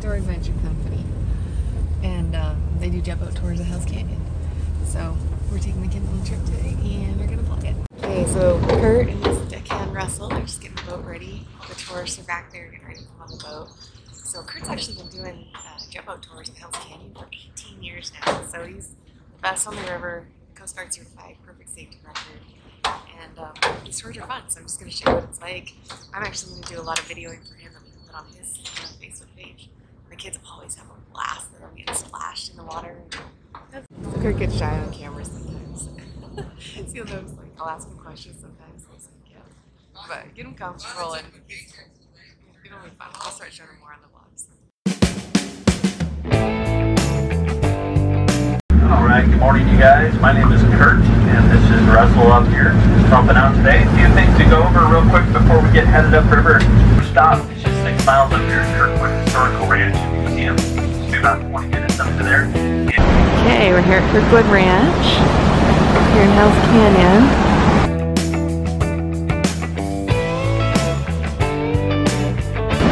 outdoor adventure company, and they do jet boat tours of Hell's Canyon. So we're taking the kids on the trip today, and we're gonna vlog it. Okay, so Kurt and his deckhand Russell, they're just getting the boat ready. The tourists are back there getting ready to come on the boat. So Kurt's actually been doing jet boat tours of Hell's Canyon for 18 years now. So he's the best on the river, Coast Guard certified, perfect safety record. And these tours are fun, so I'm just going to show you what it's like. I'm actually going to do a lot of videoing for him that we can put on his Facebook page. The kids always have a blast. They're getting splashed in the water. Kurt gets shy on camera sometimes. So you'll notice, like, I'll ask him questions sometimes. He's like, yeah. But get him comfortable, and it'll be fun. I'll start showing him more on the vlogs. Alright, good morning you guys. My name is Kurt, and this is Russell up here helping out today. A few things to go over real quick before we get headed upriver. Stop, it's just 6 miles up here at Kirkwood Historical Ranch Museum. It's be about 20 minutes up to there. Okay, we're here at Kirkwood Ranch, here in Hell's Canyon.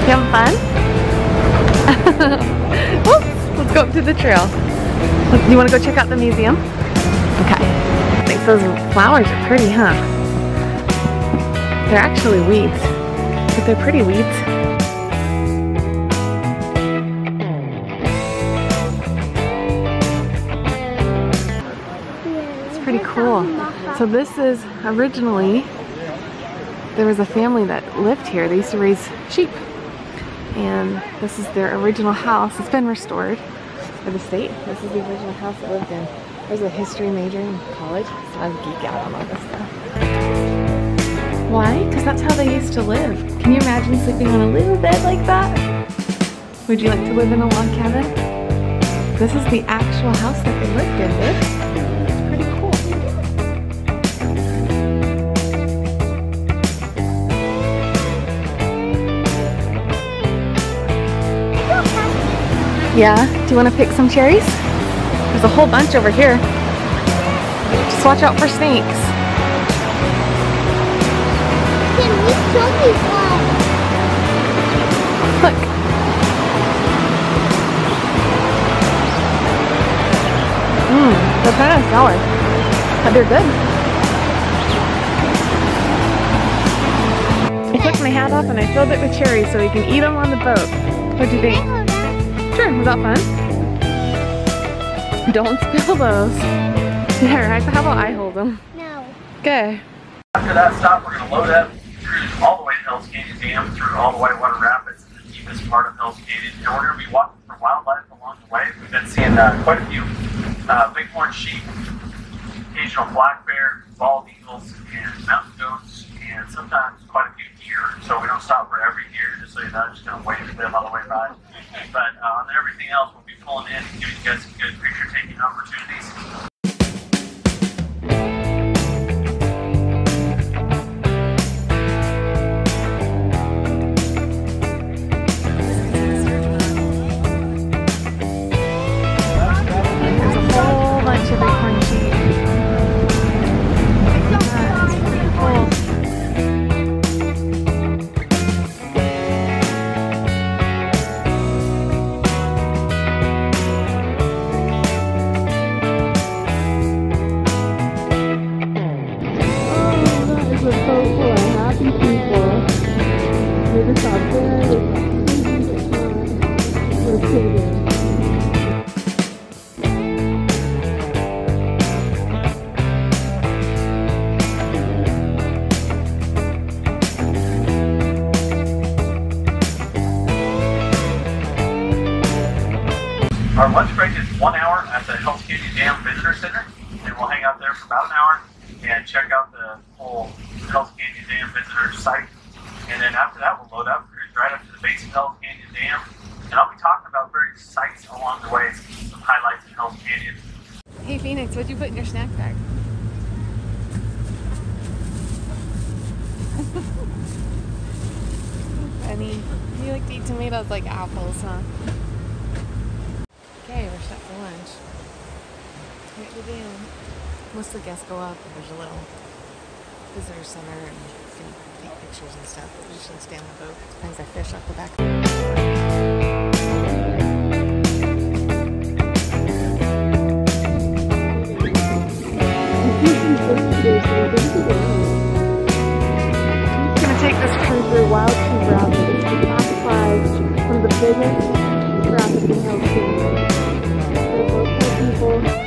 You having fun? Whoops, let's go up to the trail. You want to go check out the museum? Okay. I think those flowers are pretty, huh? They're actually weeds, but they're pretty weeds. It's pretty cool. So this is originally, there was a family that lived here. They used to raise sheep. And this is their original house. It's been restored for the state. This is the original house they lived in. I was a history major in college, so I geek out on all this stuff. Why? Because that's how they used to live. Can you imagine sleeping on a little bed like that? Would you like to live in a log cabin? This is the actual house that they lived in, dude. It's pretty cool. Yeah? Do you want to pick some cherries? There's a whole bunch over here. Just watch out for snakes. Look. They're kind of sour, but they're good. I took my hat off and I filled it with cherries so we can eat them on the boat. What do you think? Sure, was that fun? Don't spill those. Here, how about I hold them? No. Okay. After that stop, we're going to load up, cruise all the way to Hell's Canyon Dam, through all the Whitewater Rapids, the deepest part of Hell's Canyon. And we're going to be walking for wildlife along the way. We've been seeing quite a few bighorn sheep, occasional black bear, bald eagles, and mountain goats, and sometimes quite a few deer. So we don't stop for every deer, just so you know, just kind of wave at them on the way by. But on everything else, we'll be pulling in and giving you guys some good picture-taking opportunities. There's a whole bunch of bighorn sheep. That's pretty cool. Our lunch break is 1 hour at the Hell's Canyon Dam Visitor Center, and we'll hang out there for about an hour and check out the whole Hell's Canyon Dam visitor site. And then after that, we'll load up, cruise right up to the base of Hell's Canyon Dam, and I'll be talking about various sites along the way, some highlights in Hell's Canyon. Hey Phoenix, what'd you put in your snack bag? Funny. You like to eat tomatoes like apples, huh? Okay, we're set for lunch. Right to the dam. Most of the guests go up, and there's a little visitor center, and you can take pictures and stuff, but we usually stay on the boat. Sometimes I fish off the back. favorite rapids in Hells Canyon. They're both for people.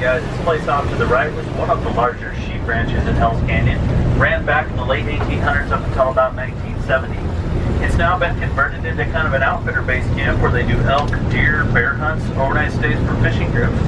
Guys, this place off to the right was one of the larger sheep ranches in Hells Canyon. Ran back in the late 1800s up until about 1970. It's now been converted into kind of an outfitter base camp where they do elk, deer, bear hunts, overnight stays for fishing trips.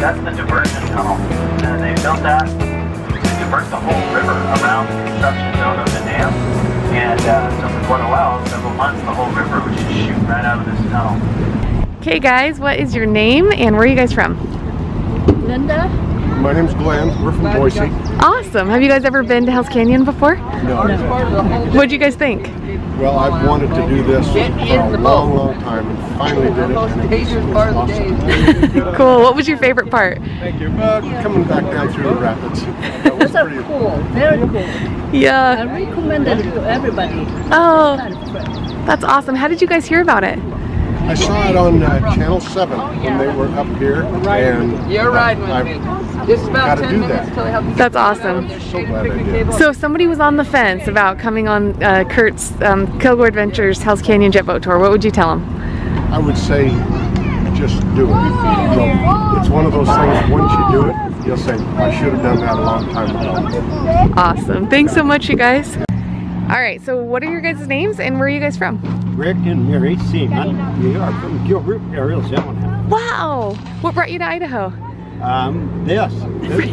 That's the diversion tunnel, and they built that to divert the whole river around the construction zone of the dam. And so for quite a while, several months, the whole river would just shoot right out of this tunnel. Okay guys, what is your name and where are you guys from? Linda. My name's Glenn. We're from Boise. Awesome. Have you guys ever been to Hells Canyon before? No. What'd you guys think? Well, I've wanted to do this for a long time and finally did it. And it was awesome. Cool. What was your favorite part? Thank you. Coming back down through the rapids. That was That's pretty cool. Very cool. Yeah. I recommend it to everybody. Oh, that's awesome. How did you guys hear about it? I saw it on Channel 7 when they were up here, and you're riding with me. Just about 10 minutes till I help you. That's awesome. So glad I did. So if somebody was on the fence about coming on Kurt's Killgore Adventures Hells Canyon Jet Boat Tour, what would you tell them? I would say just do it. It's one of those things, once you do it, you'll say, I should have done that a long time ago. Awesome. Thanks so much, you guys. All right, so what are your guys' names and where are you guys from? Rick and Mary Seaman. We are from Killgore, Ariel Zellman. Wow! What brought you to Idaho? This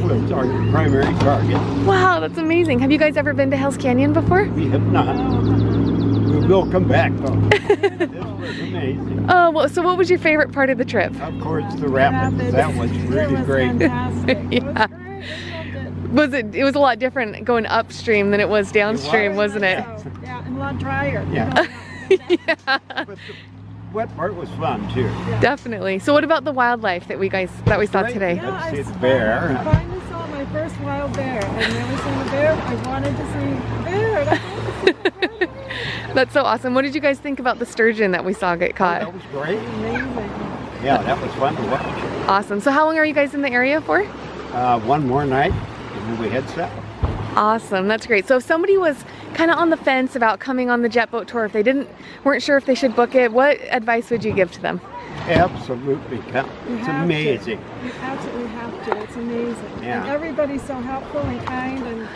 was our primary target. Wow, that's amazing. Have you guys ever been to Hells Canyon before? We have not. We will come back though. This was amazing. Oh, well, so what was your favorite part of the trip? Of course, the rapids. That was really great. Yeah. It was a lot different going upstream than it was downstream, wasn't it? Yeah, and a lot drier. Yeah. Yeah. But the wet part was fun too. Definitely. So what about the wildlife that we saw today? Let's see the bear. I finally saw my first wild bear. I've never seen a bear. I wanted to see a bear. That's so awesome. What did you guys think about the sturgeon that we saw get caught? That was great. Amazing. Yeah, that was fun to watch. Awesome. So how long are you guys in the area for? One more night and then we head south. Awesome. That's great. So if somebody was kind of on the fence about coming on the jet boat tour, if they weren't sure if they should book it, what advice would you give to them? Absolutely. It's amazing. You absolutely have to. It's amazing. Yeah. And everybody's so helpful and kind, and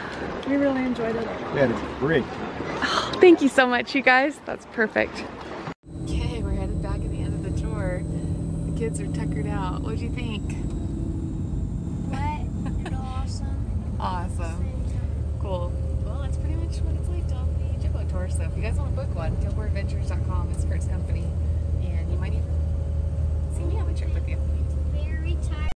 we really enjoyed it. We had a great time. Oh, thank you so much, you guys. That's perfect. Okay, we're headed back at the end of the tour. The kids are tuckered out. What do you think? Wet and awesome. Awesome. Cool. Well, that's pretty much what it's like on the jet boat tour. So if you guys want to book one, killgoreadventures.com is Kurt's company, and you might even see me on the trip with you. Very tired.